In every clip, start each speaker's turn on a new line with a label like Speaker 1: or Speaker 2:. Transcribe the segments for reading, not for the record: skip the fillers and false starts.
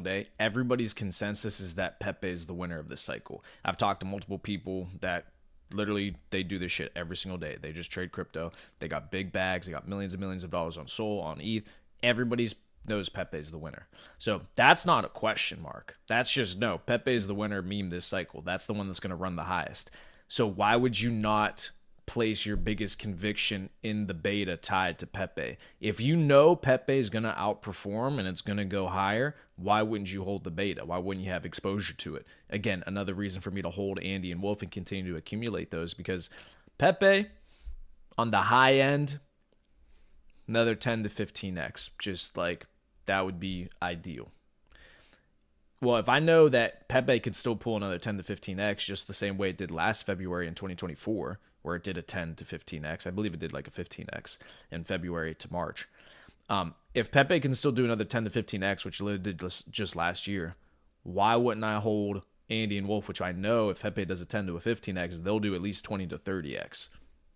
Speaker 1: single day. Everybody's consensus is that Pepe is the winner of this cycle. I've talked to multiple people that literally they do this shit every single day. They just trade crypto. They got big bags. They got millions and millions of dollars on Sol, on ETH. Everybody's knows Pepe is the winner. So that's not a question mark. That's just no. Pepe is the winner meme this cycle. That's the one that's going to run the highest. So why would you not place your biggest conviction in the beta tied to Pepe? If you know Pepe is going to outperform and it's going to go higher, why wouldn't you hold the beta? Why wouldn't you have exposure to it? Again, another reason for me to hold Andy and Wolf and continue to accumulate those, because Pepe on the high end, another 10 to 15x, just like that would be ideal. Well, if I know that Pepe could still pull another 10 to 15x just the same way it did last February in 2024, where it did a 10 to 15x, I believe it did like a 15x in February to March. If Pepe can still do another 10 to 15x, which it did just last year, why wouldn't I hold Andy and Wolf, which I know if Pepe does a 10 to a 15x, they'll do at least 20 to 30x.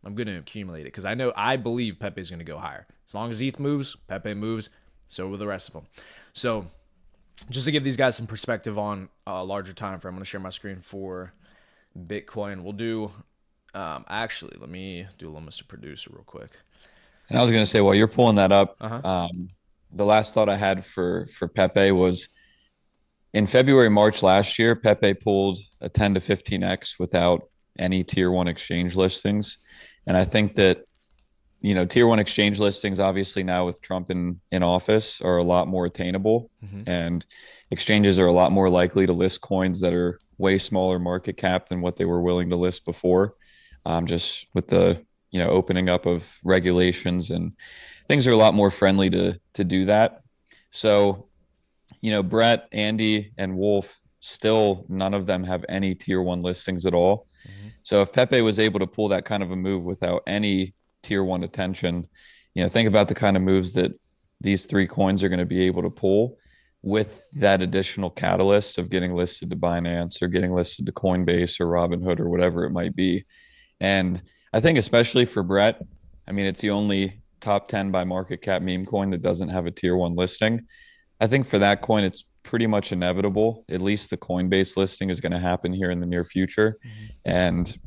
Speaker 1: I'm going to accumulate it because I believe Pepe is going to go higher. As long as ETH moves, Pepe moves, so will the rest of them. So just to give these guys some perspective on a larger time frame, I'm going to share my screen for Bitcoin. We'll do, actually, let me do a little Mr. Producer real quick.
Speaker 2: And I was going to say, while you're pulling that up,
Speaker 1: Uh-huh.
Speaker 2: the last thought I had for Pepe was in February, March last year, Pepe pulled a 10 to 15x without any tier one exchange listings. And I think that, tier one exchange listings, obviously now with Trump in office, are a lot more attainable.
Speaker 1: Mm-hmm.
Speaker 2: And exchanges are a lot more likely to list coins that are way smaller market cap than what they were willing to list before. Just with the, opening up of regulations, and things are a lot more friendly to do that. So, Brett, Andy, and Wolf, still none of them have any tier one listings at all.
Speaker 1: Mm-hmm.
Speaker 2: So if Pepe was able to pull that kind of a move without any tier one attention, think about the kind of moves that these three coins are going to be able to pull with that additional catalyst of getting listed to Binance or getting listed to Coinbase or Robinhood or whatever it might be. And I think especially for Brett, I mean, it's the only top 10 by market cap meme coin that doesn't have a tier one listing. I think for that coin, it's pretty much inevitable. At least the Coinbase listing is going to happen here in the near future.
Speaker 1: Mm-hmm.
Speaker 2: And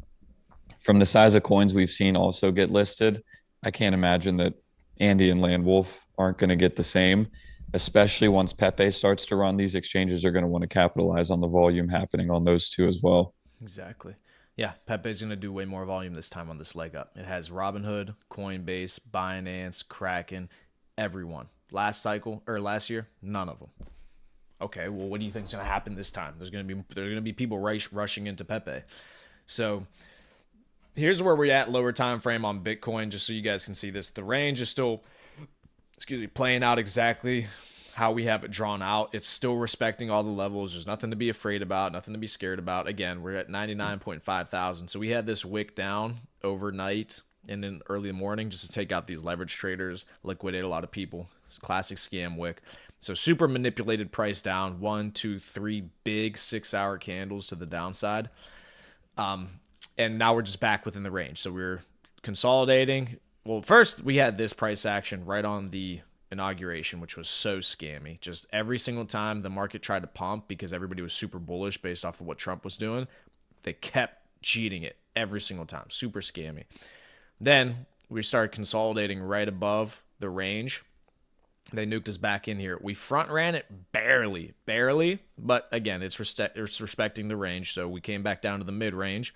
Speaker 2: from the size of coins we've seen also get listed, I can't imagine that Andy and Land Wolf aren't going to get the same, especially once Pepe starts to run. These exchanges are going to want to capitalize on the volume happening on those two as well.
Speaker 1: Exactly. Yeah, Pepe's going to do way more volume this time on this leg up. It has Robinhood, Coinbase, Binance, Kraken, everyone. Last year, none of them. Okay, well, what do you think is going to happen this time? There's going to be people rushing into Pepe. So here's where we're at lower time frame on Bitcoin, just so you guys can see this. The range is still, playing out exactly how we have it drawn out. It's still respecting all the levels. There's nothing to be afraid about, nothing to be scared about. Again, we're at 99.5 thousand. So we had this wick down overnight and then early morning just to take out these leverage traders, liquidate a lot of people. It's a classic scam wick. So super manipulated price down, 1, 2, 3 big 6-hour candles to the downside. And now we're just back within the range. So we're consolidating. Well, first we had this price action right on the inauguration, which was so scammy. Just every single time the market tried to pump because everybody was super bullish based off of what Trump was doing, they kept cheating it every single time. Super scammy. Then we started consolidating right above the range. They nuked us back in here. We front ran it barely, but again, it's respecting the range. So we came back down to the mid range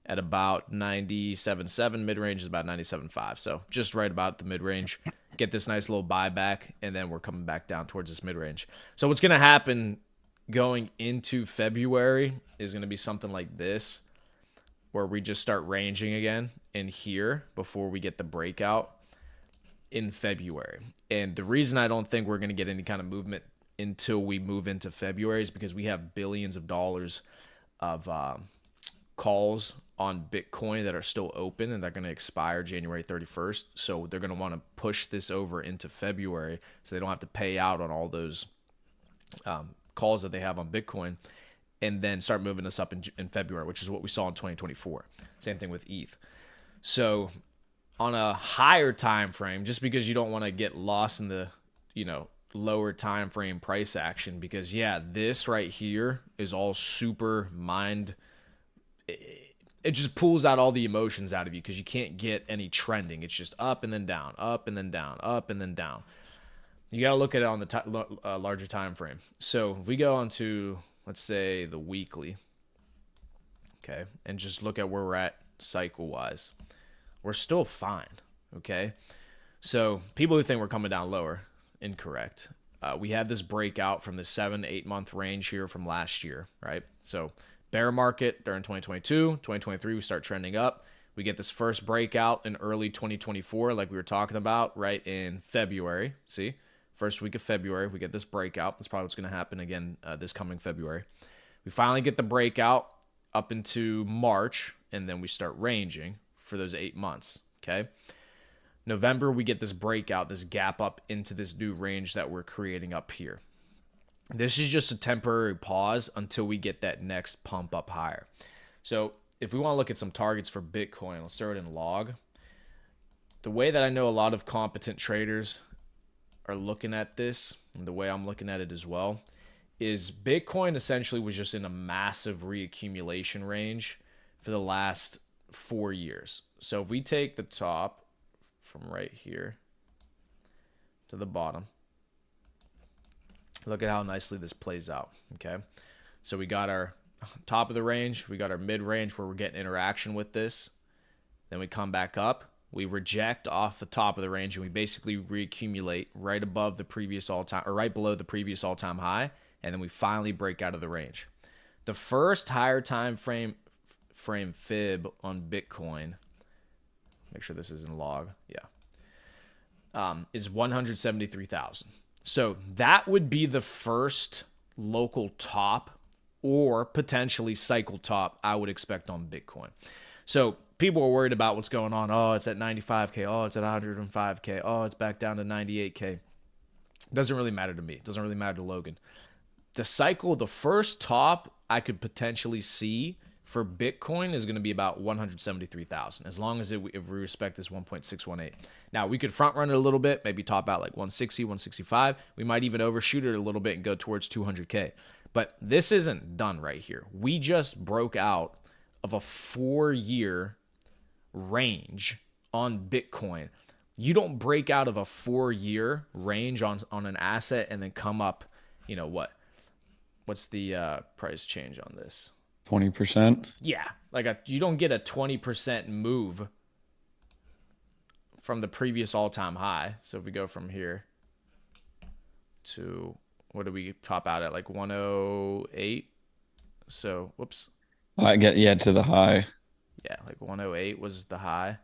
Speaker 1: at about 97.7. Mid range is about 97.5. So just right about the mid range. Get this nice little buyback, and then we're coming back down towards this mid range. So what's going to happen going into February is going to be something like this, where we just start ranging again in here before we get the breakout in February. And the reason I don't think we're going to get any kind of movement until we move into February is because we have billions of dollars of calls on Bitcoin that are still open, and they're going to expire January 31st. So they're going to want to push this over into February so they don't have to pay out on all those calls that they have on Bitcoin, and then start moving us up in February, which is what we saw in 2024. Same thing with ETH. So on a higher time frame, just because you don't want to get lost in the, lower time frame price action, because yeah, this right here is all super mind. It just pulls out all the emotions out of you because you can't get any trending. It's just up and then down, up and then down, up and then down. You got to look at it on the larger time frame. So if we go on to, let's say, the weekly, okay, and just look at where we're at cycle wise, we're still fine. Okay, so people who think we're coming down lower, incorrect. We had this breakout from the 7 to 8 month range here from last year, right? So bear market during 2022, 2023, we start trending up. We get this first breakout in early 2024, like we were talking about, right, in February. See, first week of February, we get this breakout. That's probably what's going to happen again this coming February. We finally get the breakout up into March, and then we start ranging for those 8 months, okay? November, we get this breakout, this gap up into this new range that we're creating up here. This is just a temporary pause until we get that next pump up higher. So if we want to look at some targets for Bitcoin, let's start in log. The way that I know a lot of competent traders are looking at this, and the way I'm looking at it as well, is Bitcoin essentially was just in a massive reaccumulation range for the last 4 years. So if we take the top from right here to the bottom, look at how nicely this plays out, okay? So we got our top of the range, we got our mid range where we're getting interaction with this. Then we come back up, we reject off the top of the range, and we basically reaccumulate right above the previous all-time, or right below the previous all-time high, and then we finally break out of the range. The first higher time frame fib on Bitcoin, make sure this is in log, yeah, is 173,000. So that would be the first local top or potentially cycle top I would expect on Bitcoin. So people are worried about what's going on. Oh, it's at 95K. Oh, it's at 105K. Oh, it's back down to 98K. Doesn't really matter to me. Doesn't really matter to Logan. The cycle, the first top I could potentially see for Bitcoin is going to be about 173,000, as long as if we respect this 1.618. Now, we could front run it a little bit, maybe top out like 160, 165. We might even overshoot it a little bit and go towards 200K. But this isn't done right here. We just broke out of a 4-year range on Bitcoin. You don't break out of a 4-year range on an asset and then come up, you know what? What's the price change on this?
Speaker 2: 20%.
Speaker 1: Yeah, you don't get a 20% move from the previous all-time high. So if we go from here to, what do we top out at, like 108? So whoops,
Speaker 2: I get, yeah, to the high.
Speaker 1: yeah, like 108 was the high.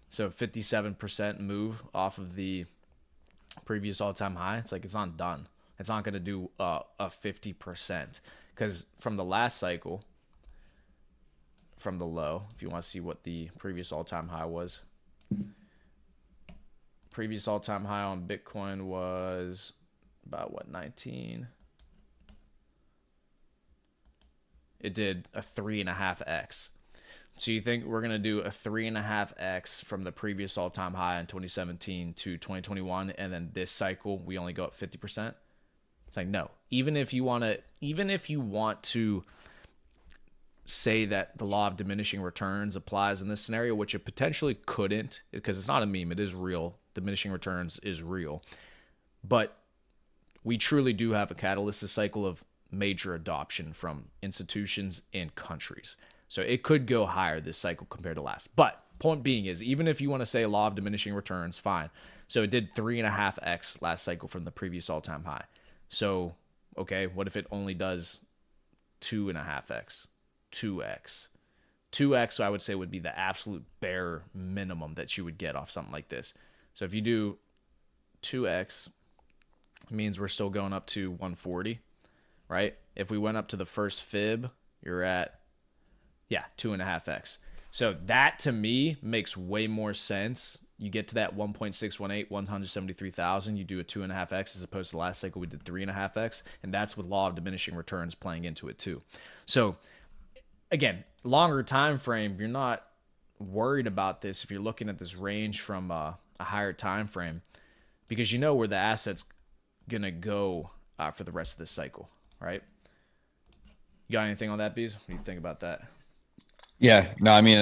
Speaker 1: So 57% move off of the previous all-time high. It's like, it's not done. It's not going to do a 50%, because from the last cycle, from the low, if you want to see what the previous all-time high was, previous all-time high on Bitcoin was about what, 19? It did a 3.5x. So you think we're going to do a 3.5x from the previous all-time high in 2017 to 2021, and then this cycle we only go up 50%? It's like, no. Even if you want to say that the law of diminishing returns applies in this scenario, which it potentially couldn't, because it's not a meme, it is real. Diminishing returns is real. But we truly do have a catalyst cycle of major adoption from institutions and countries. So it could go higher this cycle compared to last. But point being is, even if you want to say law of diminishing returns, fine. So it did 3.5x last cycle from the previous all-time high. So, okay, what if it only does 2.5x? 2x. 2x, I would say, would be the absolute bare minimum that you would get off something like this. So if you do 2x, it means we're still going up to 140, right? If we went up to the first fib, you're at, 2.5x. So that, to me, makes way more sense. You get to that 1.618, 173,000, you do a 2.5x, as opposed to last cycle we did 3.5x, and that's with law of diminishing returns playing into it too. So again, longer time frame, you're not worried about this if you're looking at this range from a higher time frame, because you know where the asset's gonna go for the rest of this cycle, right? You got anything on that, Bees? What do you think about that?
Speaker 2: Yeah, no, I mean,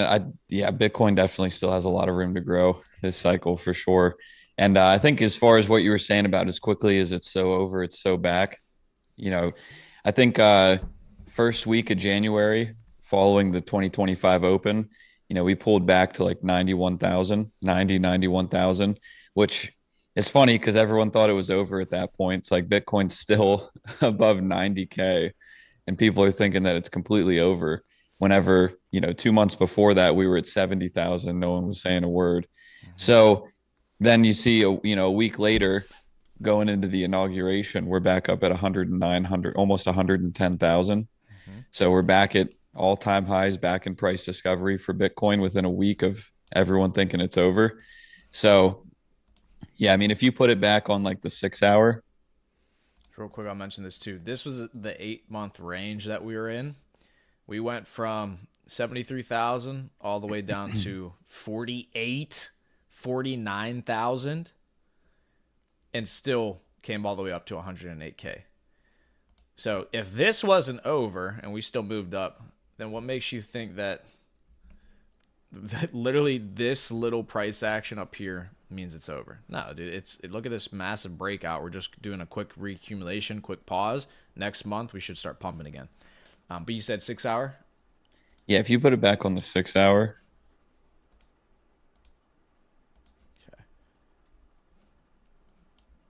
Speaker 2: yeah, Bitcoin definitely still has a lot of room to grow this cycle for sure. And I think as far as what you were saying about as quickly as it's so over, it's so back. You know, I think first week of January following the 2025 Open, we pulled back to like 91,000, 91,000, which is funny because everyone thought it was over at that point. It's like Bitcoin's still above 90K and people are thinking that it's completely over. Whenever, 2 months before that, we were at 70,000. No one was saying a word.
Speaker 1: Mm-hmm.
Speaker 2: So then you see, a week later, going into the inauguration, we're back up at 109, almost 110,000.
Speaker 1: Mm-hmm.
Speaker 2: So we're back at all-time highs, back in price discovery for Bitcoin within a week of everyone thinking it's over. So, yeah, I mean, if you put it back on like the 6 hour.
Speaker 1: Real quick, I'll mention this too. This was the 8 month range that we were in. We went from 73,000 all the way down to 48, 49,000, and still came all the way up to 108K. So if this wasn't over and we still moved up, then what makes you think that literally this little price action up here means it's over? No, dude, look at this massive breakout. We're just doing a quick reaccumulation, quick pause. Next month we should start pumping again. But you said 6 hour?
Speaker 2: Yeah, if you put it back on the 6 hour.
Speaker 1: Okay.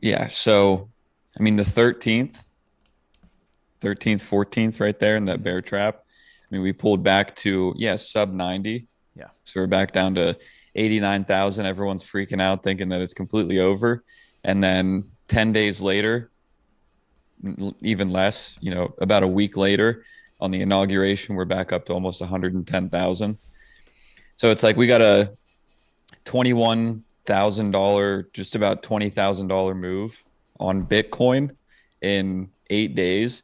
Speaker 2: Yeah, so I mean the 13th, 14th right there in that bear trap. I mean, we pulled back to, sub 90.
Speaker 1: Yeah.
Speaker 2: So we're back down to 89,000. Everyone's freaking out thinking that it's completely over. And then 10 days later, even less, about a week later on the inauguration, we're back up to almost 110,000. So it's like we got a $21,000, just about $20,000 move on Bitcoin in 8 days.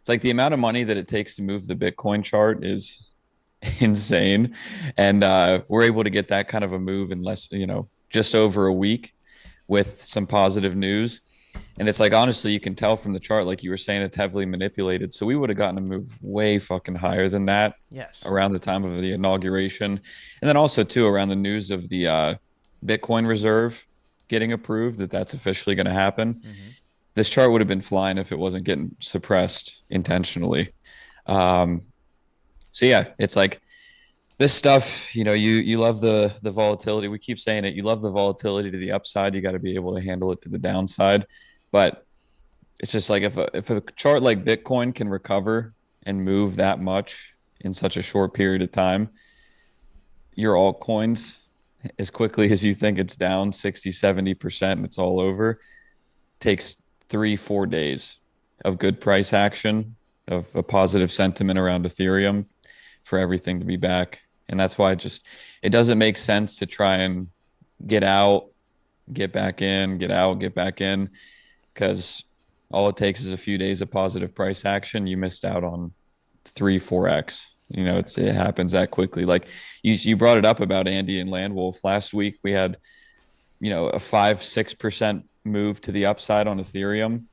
Speaker 2: It's like the amount of money that it takes to move the Bitcoin chart is insane. And we're able to get that kind of a move in less, just over a week with some positive news. And it's like, honestly, you can tell from the chart, like you were saying, it's heavily manipulated. So we would have gotten a move way fucking higher than that.
Speaker 1: Yes.
Speaker 2: Around the time of the inauguration. And then also, too, around the news of the Bitcoin reserve getting approved, that's officially going to happen.
Speaker 1: Mm-hmm.
Speaker 2: This chart would have been flying if it wasn't getting suppressed intentionally. So, yeah, it's like this stuff, you love the volatility. We keep saying it. You love the volatility to the upside. You got to be able to handle it to the downside. But it's just like if a chart like Bitcoin can recover and move that much in such a short period of time, your altcoins, as quickly as you think it's down 60, 70% and it's all over, takes 3-4 days of good price action, of a positive sentiment around Ethereum for everything to be back. And that's why it doesn't make sense to try and get out, get back in, get out, get back in, because all it takes is a few days of positive price action. You missed out on 3-4x. It happens that quickly. Like you brought it up about Andy and Landwolf last week. We had, a 5-6% move to the upside on Ethereum.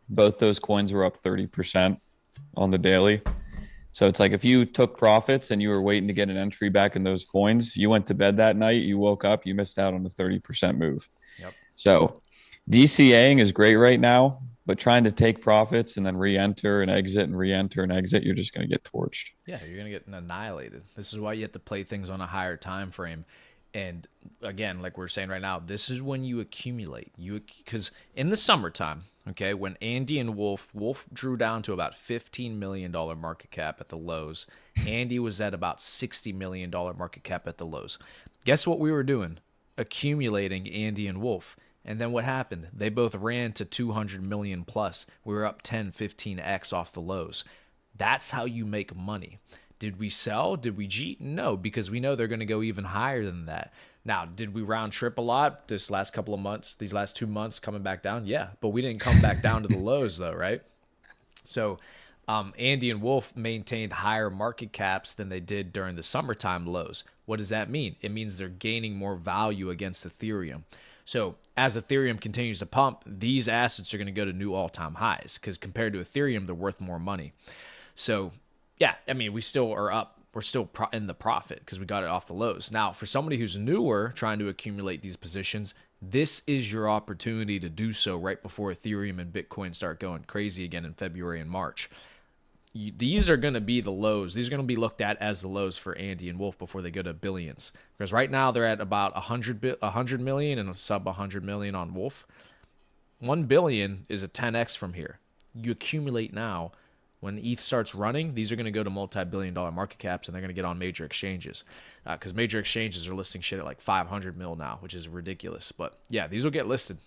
Speaker 2: Both those coins were up 30% on the daily. So it's like if you took profits and you were waiting to get an entry back in those coins, you went to bed that night, you woke up, you missed out on the 30% move.
Speaker 1: Yep.
Speaker 2: So DCAing is great right now, but trying to take profits and then re-enter and exit and re-enter and exit, you're just going to get torched.
Speaker 1: Yeah, you're going to get annihilated. This is why you have to play things on a higher time frame. And again, like we're saying right now, this is when you accumulate. Because in the summertime, okay, when Andy and Wolf drew down to about $15 million market cap at the lows. Andy was at about $60 million market cap at the lows. Guess what we were doing? Accumulating Andy and Wolf. And then what happened? They both ran to 200 million plus. We were up 10, 15x off the lows. That's how you make money. Did we sell? Did we cheat? No, because we know they're going to go even higher than that. Now, did we round trip a lot this last couple of months, these last 2 months coming back down? Yeah, but we didn't come back down to the lows though, right? So Andy and Wolf maintained higher market caps than they did during the summertime lows. What does that mean? It means they're gaining more value against Ethereum. So as Ethereum continues to pump, these assets are going to go to new all-time highs because compared to Ethereum, they're worth more money. So yeah, I mean, we still are up. We're still in the profit because we got it off the lows. Now, for somebody who's newer trying to accumulate these positions, this is your opportunity to do so right before Ethereum and Bitcoin start going crazy again in February and March. These are going to be the lows. These are going to be looked at as the lows for Andy and Wolf before they go to billions. Because right now they're at about 100 million and a sub 100 million on Wolf. 1 billion is a 10x from here. You accumulate now. When ETH starts running, these are going to go to multi-billion-dollar market caps, and they're going to get on major exchanges because major exchanges are listing shit at like 500 mil now, which is ridiculous. But yeah, these will get listed.